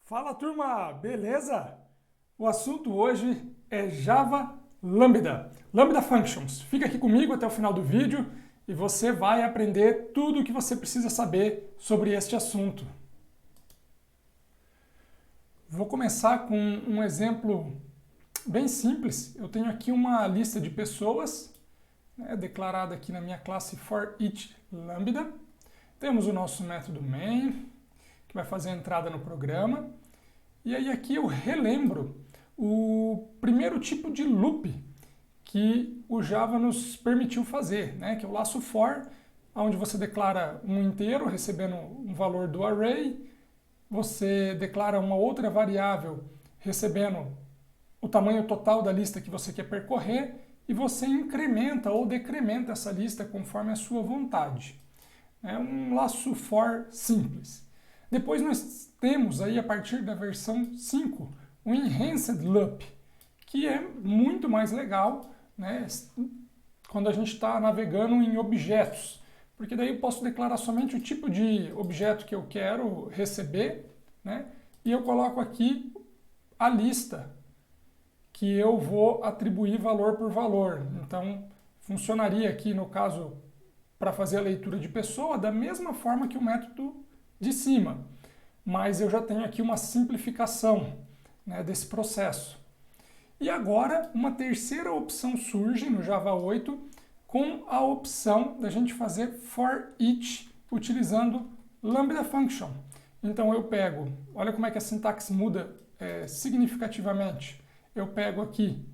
Fala turma, beleza? O assunto hoje é Java Lambda, Lambda Functions. Fica aqui comigo até o final do vídeo e você vai aprender tudo o que você precisa saber sobre este assunto. Vou começar com um exemplo bem simples. Eu tenho aqui uma lista de pessoas, declarada aqui na minha classe forEachLambda. Temos o nosso método main, que vai fazer a entrada no programa. E aí aqui eu relembro o primeiro tipo de loop que o Java nos permitiu fazer, que é o laço for, onde você declara um inteiro recebendo um valor do array, você declara uma outra variável recebendo o tamanho total da lista que você quer percorrer e você incrementa ou decrementa essa lista conforme a sua vontade. É um laço for simples. Depois nós temos aí, a partir da versão 5, o Enhanced Loop, que é muito mais legal, quando a gente está navegando em objetos, porque daí eu posso declarar somente o tipo de objeto que eu quero receber, e eu coloco aqui a lista que eu vou atribuir valor por valor. Então, funcionaria aqui, no caso, para fazer a leitura de pessoa, da mesma forma que o método de cima, mas eu já tenho aqui uma simplificação desse processo. E agora uma terceira opção surge no Java 8 com a opção da gente fazer forEach utilizando Lambda Function. Então eu pego, olha como é que a sintaxe muda significativamente. Eu pego aqui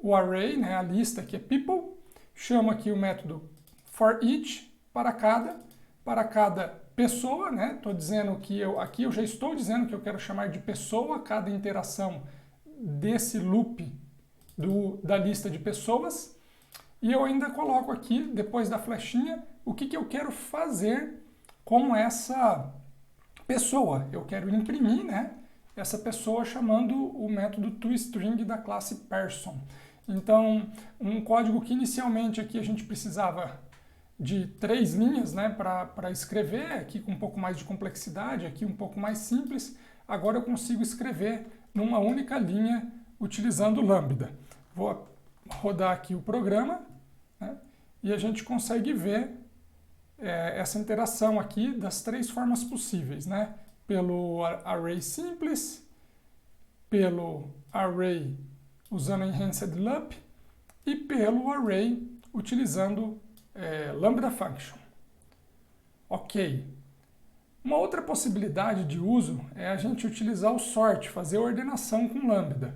o array, a lista que é people, chamo aqui o método forEach para cada pessoa, estou dizendo que aqui eu já estou dizendo que eu quero chamar de pessoa cada interação desse loop da lista de pessoas. E eu ainda coloco aqui, depois da flechinha, o que eu quero fazer com essa pessoa. Eu quero imprimir essa pessoa chamando o método toString da classe person. Então, um código que inicialmente aqui a gente precisava de 3 linhas para escrever, aqui com um pouco mais de complexidade, aqui um pouco mais simples. Agora eu consigo escrever numa única linha utilizando Lambda. Vou rodar aqui o programa e a gente consegue ver essa interação aqui das 3 formas possíveis, pelo array simples, pelo array usando Enhanced Loop e pelo array utilizando Lambda Function. Ok. Uma outra possibilidade de uso é a gente utilizar o sort, fazer a ordenação com Lambda.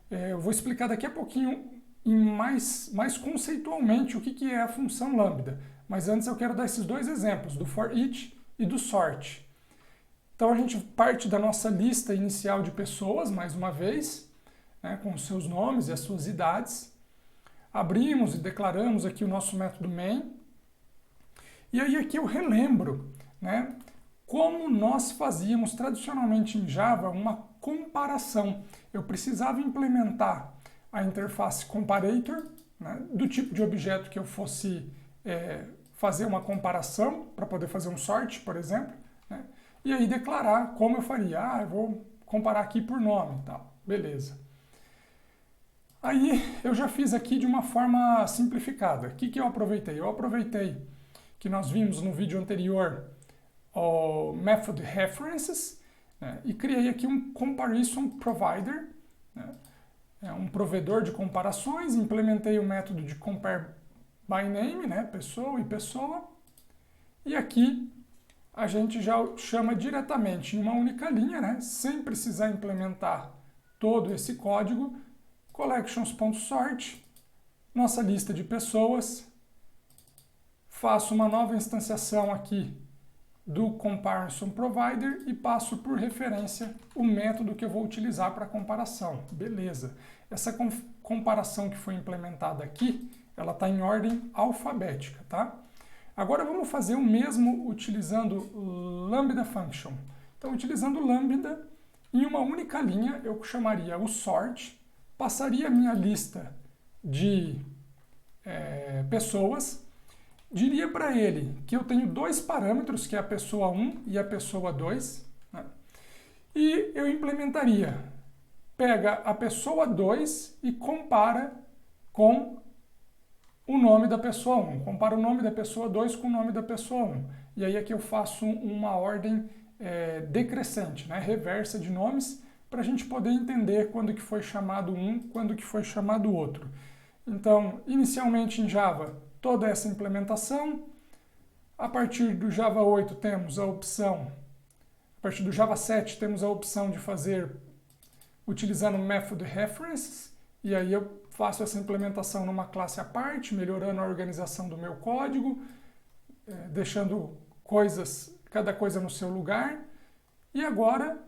Eu vou explicar daqui a pouquinho mais conceitualmente o que é a função Lambda. Mas antes eu quero dar esses 2 exemplos, do forEach e do sort. Então a gente parte da nossa lista inicial de pessoas, mais uma vez, com os seus nomes e as suas idades. Abrimos e declaramos aqui o nosso método main. E aí aqui eu relembro como nós fazíamos tradicionalmente em Java uma comparação. Eu precisava implementar a interface comparator, do tipo de objeto que eu fosse fazer uma comparação, para poder fazer um sort, por exemplo, e aí declarar como eu faria. Eu vou comparar aqui por nome, tal. Beleza. Aí eu já fiz aqui de uma forma simplificada. O que eu aproveitei? Eu aproveitei que nós vimos no vídeo anterior o Method References e criei aqui um Comparison Provider, um provedor de comparações, implementei o método de Compare by Name, pessoa e pessoa, e aqui a gente já chama diretamente em uma única linha, sem precisar implementar todo esse código, collections.sort, nossa lista de pessoas, faço uma nova instanciação aqui do Comparison Provider e passo por referência o método que eu vou utilizar para comparação. Beleza. Essa comparação que foi implementada aqui, ela está em ordem alfabética, tá? Agora vamos fazer o mesmo utilizando Lambda Function. Então, utilizando Lambda, em uma única linha, eu chamaria o sort, passaria a minha lista de pessoas, diria para ele que eu tenho 2 parâmetros, que é a pessoa 1 e a pessoa 2, E eu implementaria, pega a pessoa 2 e compara com o nome da pessoa 1. Compara o nome da pessoa 2 com o nome da pessoa 1. E aí aqui eu faço uma ordem decrescente, né, reversa de nomes, para a gente poder entender quando que foi chamado um, quando que foi chamado outro. Então, inicialmente em Java, toda essa implementação. A partir do Java 8 temos a opção, a partir do Java 7 temos a opção de fazer utilizando method references, e aí eu faço essa implementação numa classe à parte, melhorando a organização do meu código, deixando cada coisa no seu lugar, e agora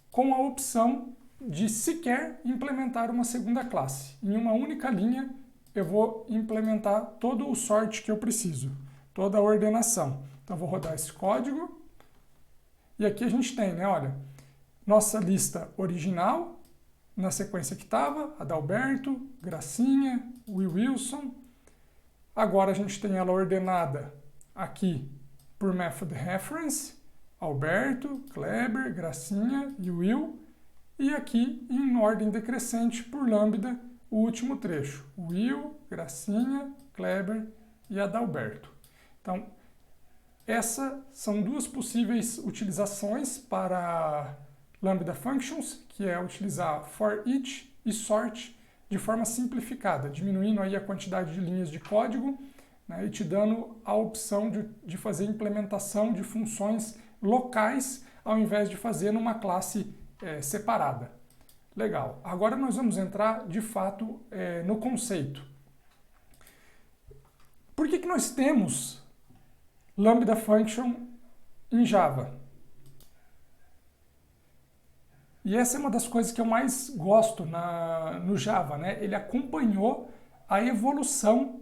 com a opção de sequer implementar uma segunda classe. Em uma única linha eu vou implementar todo o sort que eu preciso, toda a ordenação. Então vou rodar esse código, e aqui a gente tem, né, olha, nossa lista original, na sequência que estava, Adalberto, Gracinha, Will Wilson. Agora a gente tem ela ordenada aqui por method reference, Alberto, Kleber, Gracinha e Will. E aqui em ordem decrescente por lambda, o último trecho, Will, Gracinha, Kleber e Adalberto. Então, essas são duas possíveis utilizações para Lambda Functions, que é utilizar for each e sort de forma simplificada, diminuindo aí a quantidade de linhas de código, né, e te dando a opção de fazer implementação de funções locais ao invés de fazer numa classe separada. Legal. Agora nós vamos entrar de fato no conceito. Por que nós temos Lambda Function em Java? E essa é uma das coisas que eu mais gosto no Java, né? Ele acompanhou a evolução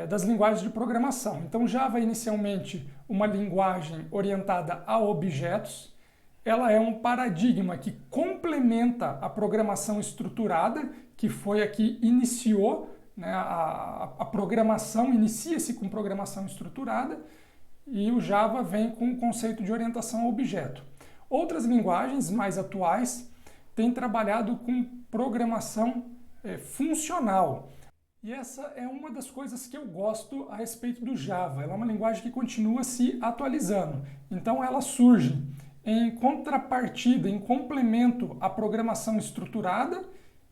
das linguagens de programação. Então, Java é inicialmente uma linguagem orientada a objetos. Ela é um paradigma que complementa a programação estruturada, que foi a que iniciou, né, a programação, inicia-se com programação estruturada, e o Java vem com o conceito de orientação a objeto. Outras linguagens mais atuais têm trabalhado com programação funcional. E essa é uma das coisas que eu gosto a respeito do Java. Ela é uma linguagem que continua se atualizando. Então ela surge em contrapartida, em complemento à programação estruturada,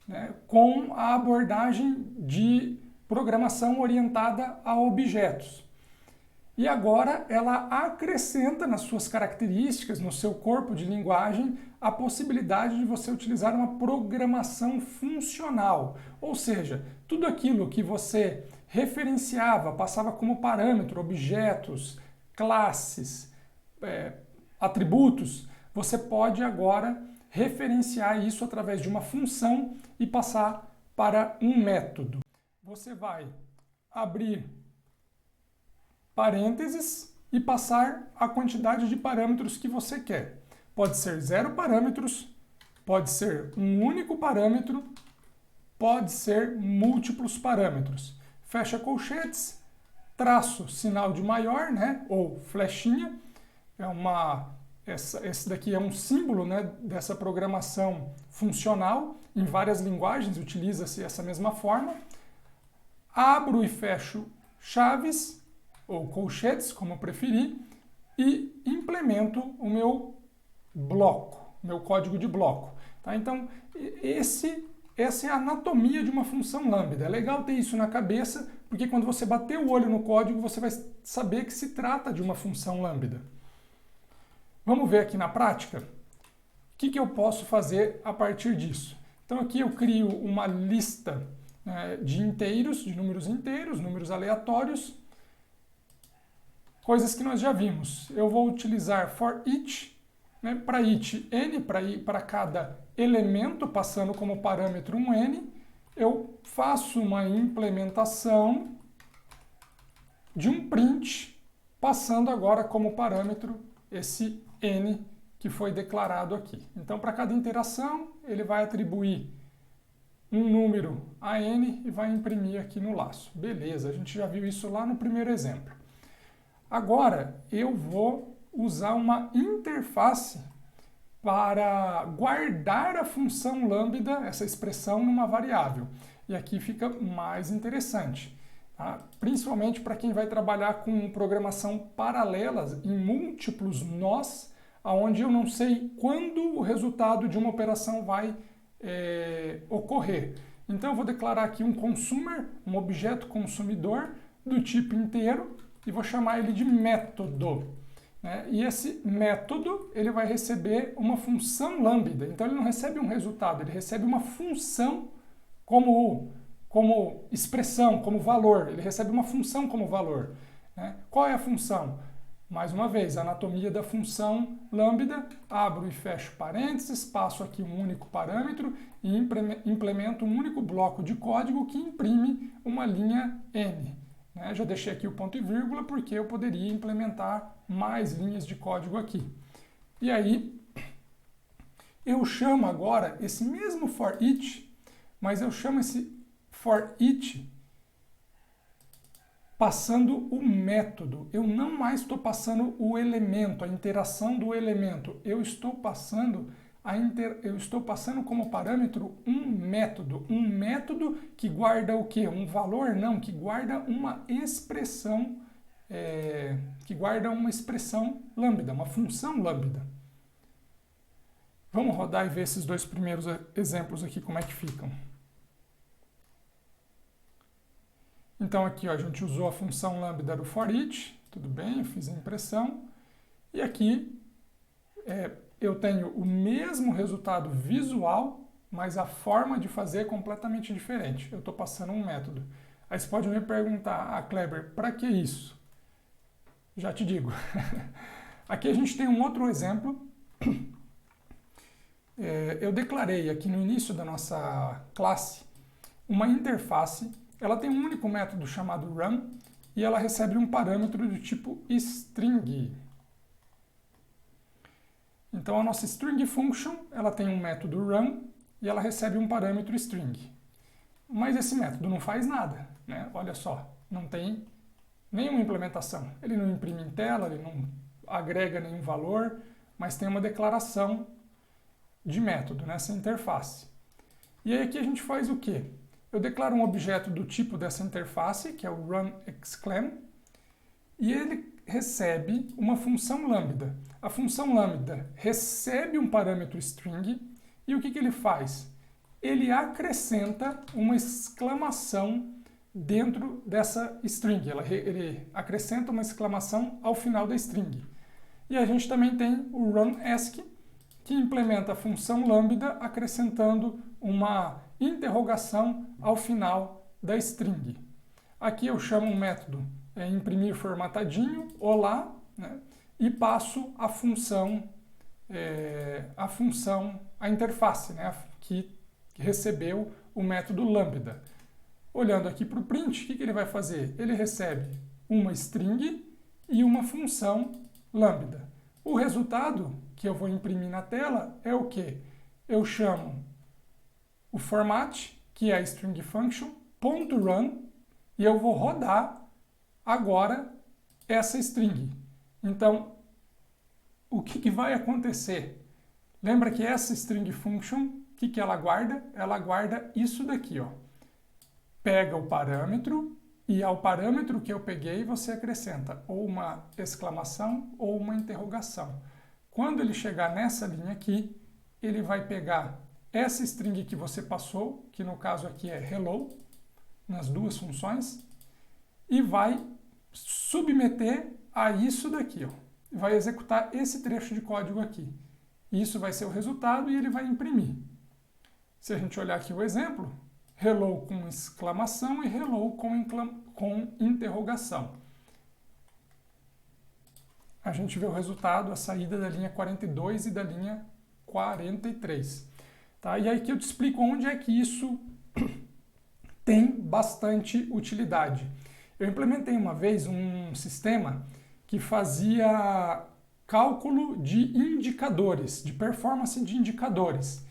né, com a abordagem de programação orientada a objetos. E agora ela acrescenta nas suas características, no seu corpo de linguagem, a possibilidade de você utilizar uma programação funcional. Ou seja, tudo aquilo que você referenciava, passava como parâmetro, objetos, classes, atributos, você pode agora referenciar isso através de uma função e passar para um método. Você vai abrir parênteses e passar a quantidade de parâmetros que você quer. Pode ser 0 parâmetros, pode ser um único parâmetro, pode ser múltiplos parâmetros. Fecha colchetes, traço, sinal de maior, né, ou flechinha. Esse daqui é um símbolo, né, dessa programação funcional. Em várias linguagens utiliza-se essa mesma forma. Abro e fecho chaves, ou colchetes, como preferir, e implemento o meu bloco, meu código de bloco. Tá? Então, essa é a anatomia de uma função lambda. É legal ter isso na cabeça, porque quando você bater o olho no código, você vai saber que se trata de uma função lambda. Vamos ver aqui na prática? O que eu posso fazer a partir disso? Então aqui eu crio uma lista de inteiros, de números inteiros, números aleatórios, coisas que nós já vimos. Eu vou utilizar for each, né, para each n, para cada elemento, passando como parâmetro um n. Eu faço uma implementação de um print, passando agora como parâmetro esse n que foi declarado aqui. Então, para cada interação, ele vai atribuir um número a n e vai imprimir aqui no laço. Beleza, a gente já viu isso lá no primeiro exemplo. Agora, eu vou usar uma interface para guardar a função lambda, essa expressão, numa variável. E aqui fica mais interessante, tá? Principalmente para quem vai trabalhar com programação paralela em múltiplos nós, onde eu não sei quando o resultado de uma operação vai ocorrer. Então eu vou declarar aqui um consumer, um objeto consumidor do tipo inteiro, e vou chamar ele de método. E esse método ele vai receber uma função lambda. Então ele não recebe um resultado, ele recebe uma função como expressão, como valor. Ele recebe uma função como valor. Qual é a função? Mais uma vez, a anatomia da função lambda, abro e fecho parênteses, passo aqui um único parâmetro e implemento um único bloco de código que imprime uma linha N. Já deixei aqui o ponto e vírgula porque eu poderia implementar mais linhas de código aqui. E aí, eu chamo agora esse mesmo for each, mas eu chamo esse for each passando o método. Eu não mais estou passando o elemento, a interação do elemento. Eu estou passando como parâmetro um método que guarda o quê? Um valor? Não, que guarda uma expressão, lambda, uma função lambda. Vamos rodar e ver esses dois primeiros exemplos aqui, como é que ficam. Então aqui ó, a gente usou a função lambda do for each, tudo bem, eu fiz a impressão, e aqui eu tenho o mesmo resultado visual, mas a forma de fazer é completamente diferente. Eu estou passando um método. Aí você pode me perguntar, Kleber, para que isso? Já te digo. Aqui a gente tem um outro exemplo. Eu declarei aqui no início da nossa classe uma interface. Ela tem um único método chamado run e ela recebe um parâmetro do tipo string. Então a nossa string function, ela tem um método run e ela recebe um parâmetro string. Mas esse método não faz nada, Olha só, não tem nenhuma implementação. Ele não imprime em tela, ele não agrega nenhum valor, mas tem uma declaração de método nessa interface. E aí aqui a gente faz o quê? Eu declaro um objeto do tipo dessa interface, que é o runExclam, e ele recebe uma função lambda. A função lambda recebe um parâmetro string e o que ele faz? Ele acrescenta uma exclamação dentro dessa string. Ele acrescenta uma exclamação ao final da string. E a gente também tem o runAsk, que implementa a função lambda acrescentando uma interrogação ao final da string. Aqui eu chamo um método imprimir formatadinho, olá, e passo a função, a interface, que recebeu o método lambda. Olhando aqui para o print, o que ele vai fazer? Ele recebe uma string e uma função lambda. O resultado que eu vou imprimir na tela é o quê? Eu chamo o format, que é a string function, .run, e eu vou rodar agora essa string. Então, o que vai acontecer? Lembra que essa string function, o que ela guarda? Ela guarda isso daqui, ó. Pega o parâmetro e ao parâmetro que eu peguei você acrescenta ou uma exclamação ou uma interrogação. Quando ele chegar nessa linha aqui, ele vai pegar essa string que você passou, que no caso aqui é hello, nas duas funções, e vai submeter a isso daqui, ó. Vai executar esse trecho de código aqui. Isso vai ser o resultado e ele vai imprimir. Se a gente olhar aqui o exemplo, hello com exclamação e hello com interrogação. A gente vê o resultado, a saída da linha 42 e da linha 43. Tá? E aí que eu te explico onde é que isso tem bastante utilidade. Eu implementei uma vez um sistema que fazia cálculo de indicadores, de performance de indicadores.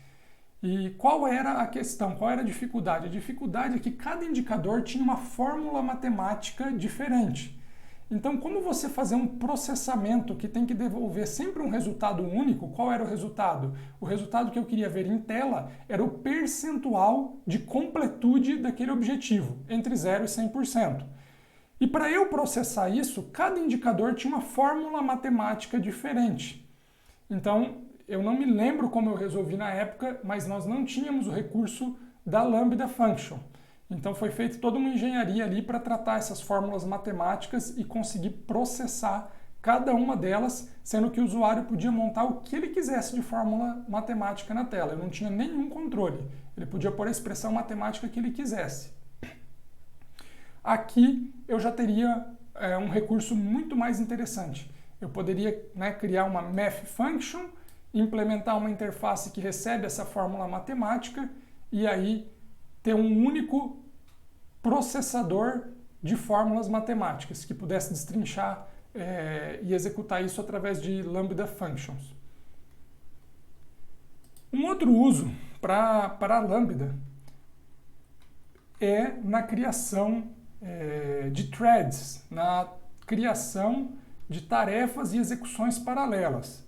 E qual era a questão? Qual era a dificuldade? A dificuldade é que cada indicador tinha uma fórmula matemática diferente. Então, como você fazer um processamento que tem que devolver sempre um resultado único, qual era o resultado? O resultado que eu queria ver em tela era o percentual de completude daquele objetivo, entre 0 e 100%. E para eu processar isso, cada indicador tinha uma fórmula matemática diferente. Então, eu não me lembro como eu resolvi na época, mas nós não tínhamos o recurso da Lambda Function. Então foi feita toda uma engenharia ali para tratar essas fórmulas matemáticas e conseguir processar cada uma delas, sendo que o usuário podia montar o que ele quisesse de fórmula matemática na tela. Eu não tinha nenhum controle. Ele podia pôr a expressão matemática que ele quisesse. Aqui eu já teria um recurso muito mais interessante. Eu poderia, né, criar uma math function, implementar uma interface que recebe essa fórmula matemática e aí ter um único processador de fórmulas matemáticas que pudesse destrinchar e executar isso através de Lambda Functions. Um outro uso para a Lambda é na criação de threads, na criação de tarefas e execuções paralelas.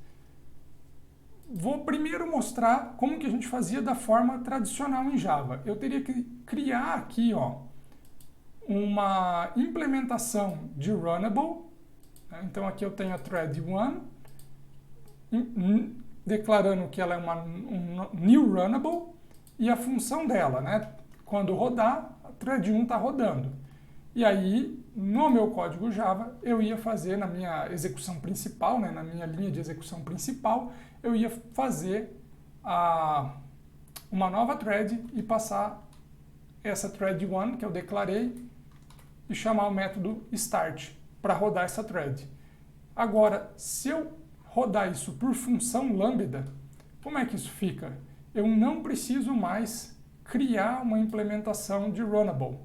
Vou primeiro mostrar como que a gente fazia da forma tradicional em Java. Eu teria que criar aqui, uma implementação de runnable. Então aqui eu tenho a thread 1, declarando que ela é um new runnable, e a função dela, né? Quando rodar, a thread 1 está rodando. E aí, no meu código Java, eu ia fazer na minha execução principal, né, na minha linha de execução principal, eu ia fazer uma nova thread e passar essa thread 1 que eu declarei e chamar o método start para rodar essa thread. Agora, se eu rodar isso por função lambda, como é que isso fica? Eu não preciso mais criar uma implementação de runnable.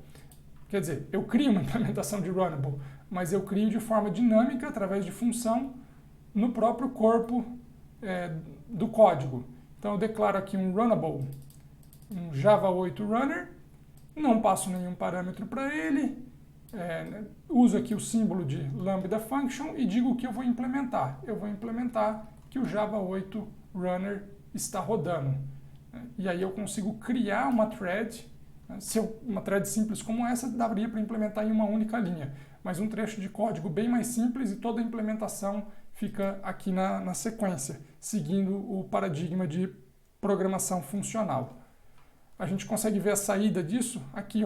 Quer dizer, eu crio uma implementação de runnable, mas eu crio de forma dinâmica, através de função, no próprio corpo do código. Então eu declaro aqui um runnable, um Java 8 runner, não passo nenhum parâmetro para ele, uso aqui o símbolo de Lambda Function e digo o que eu vou implementar. Eu vou implementar que o Java 8 runner está rodando. E aí eu consigo criar uma thread. Se uma thread simples como essa, daria para implementar em uma única linha. Mas um trecho de código bem mais simples e toda a implementação fica aqui na sequência, seguindo o paradigma de programação funcional. A gente consegue ver a saída disso aqui,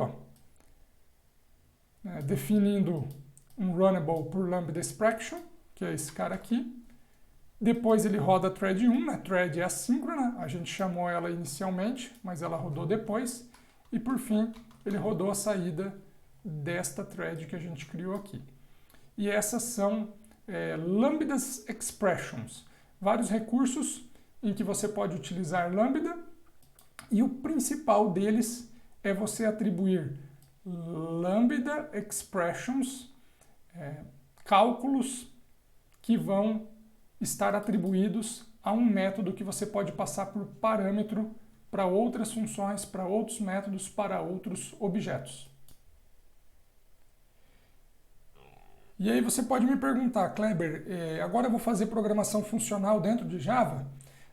definindo um runnable por Lambda Expression, que é esse cara aqui. Depois ele roda a thread 1, a thread é assíncrona, a gente chamou ela inicialmente, mas ela rodou depois. E por fim, ele rodou a saída desta thread que a gente criou aqui. E essas são Lambda Expressions, vários recursos em que você pode utilizar Lambda, e o principal deles é você atribuir Lambda Expressions, cálculos que vão estar atribuídos a um método que você pode passar por parâmetro para outras funções, para outros métodos, para outros objetos. E aí você pode me perguntar, Kleber, agora eu vou fazer programação funcional dentro de Java?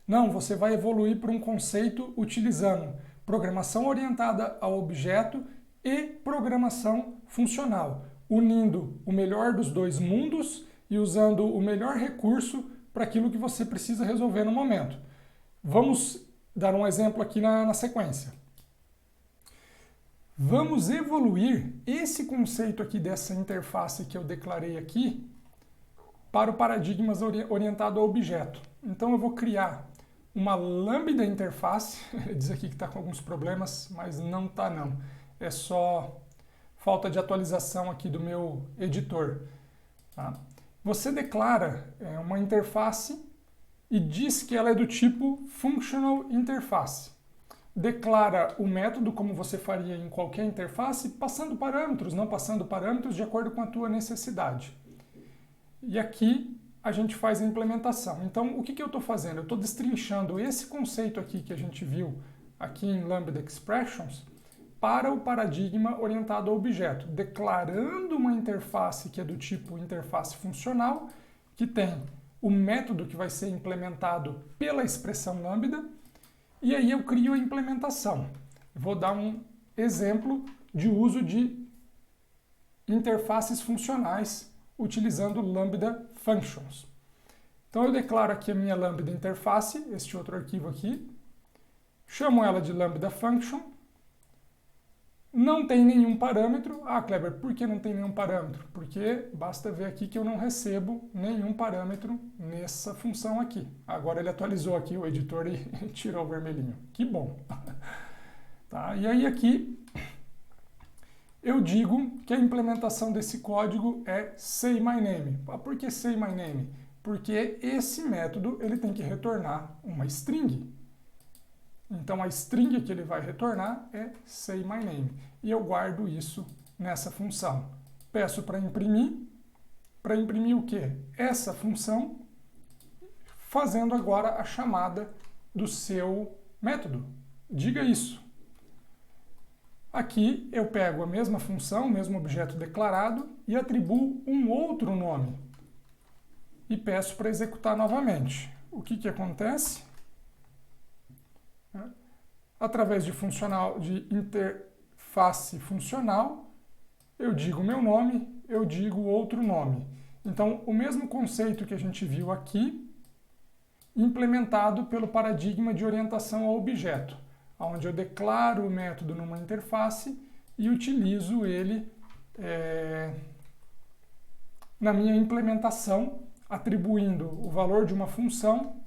Não, você vai evoluir para um conceito utilizando programação orientada ao objeto e programação funcional, unindo o melhor dos dois mundos e usando o melhor recurso para aquilo que você precisa resolver no momento. Vamos dar um exemplo aqui na sequência. Vamos evoluir esse conceito aqui dessa interface que eu declarei aqui para o paradigma orientado ao objeto. Então eu vou criar uma Lambda interface, diz aqui que está com alguns problemas, mas não está não. É só falta de atualização aqui do meu editor. Tá? Você declara uma interface e diz que ela é do tipo Functional Interface. Declara o método como você faria em qualquer interface, passando parâmetros, não passando parâmetros, de acordo com a tua necessidade. E aqui a gente faz a implementação. Então, o que eu estou fazendo? Eu estou destrinchando esse conceito aqui que a gente viu aqui em Lambda Expressions, para o paradigma orientado a objeto, declarando uma interface que é do tipo interface funcional, que tem o método que vai ser implementado pela expressão lambda, e aí eu crio a implementação. Vou dar um exemplo de uso de interfaces funcionais utilizando lambda functions. Então eu declaro aqui a minha lambda interface, este outro arquivo aqui, chamo ela de lambda function, não tem nenhum parâmetro. Ah, Kleber, por que não tem nenhum parâmetro? Porque basta ver aqui que eu não recebo nenhum parâmetro nessa função aqui. Agora ele atualizou aqui o editor e tirou o vermelhinho. Que bom! Tá? E aí aqui eu digo que a implementação desse código é sayMyName. Por que sayMyName? Porque esse método ele tem que retornar uma string. Então a string que ele vai retornar é sayMyName. E eu guardo isso nessa função. Peço para imprimir. Para imprimir o quê? Essa função, fazendo agora a chamada do seu método. Diga isso. Aqui eu pego a mesma função, o mesmo objeto declarado, e atribuo um outro nome. E peço para executar novamente. O que acontece? Através de interface funcional, eu digo meu nome, eu digo outro nome. Então, o mesmo conceito que a gente viu aqui, implementado pelo paradigma de orientação ao objeto, onde eu declaro o método numa interface e utilizo ele na minha implementação, atribuindo o valor de uma função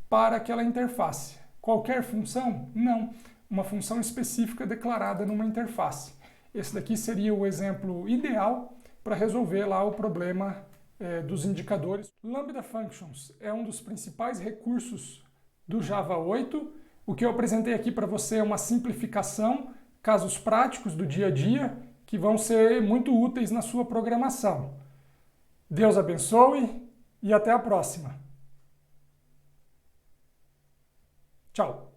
para aquela interface. Qualquer função? Não. Uma função específica declarada numa interface. Esse daqui seria o exemplo ideal para resolver lá o problema dos indicadores. Lambda Functions é um dos principais recursos do Java 8. O que eu apresentei aqui para você é uma simplificação, casos práticos do dia a dia, que vão ser muito úteis na sua programação. Deus abençoe e até a próxima. Tchau!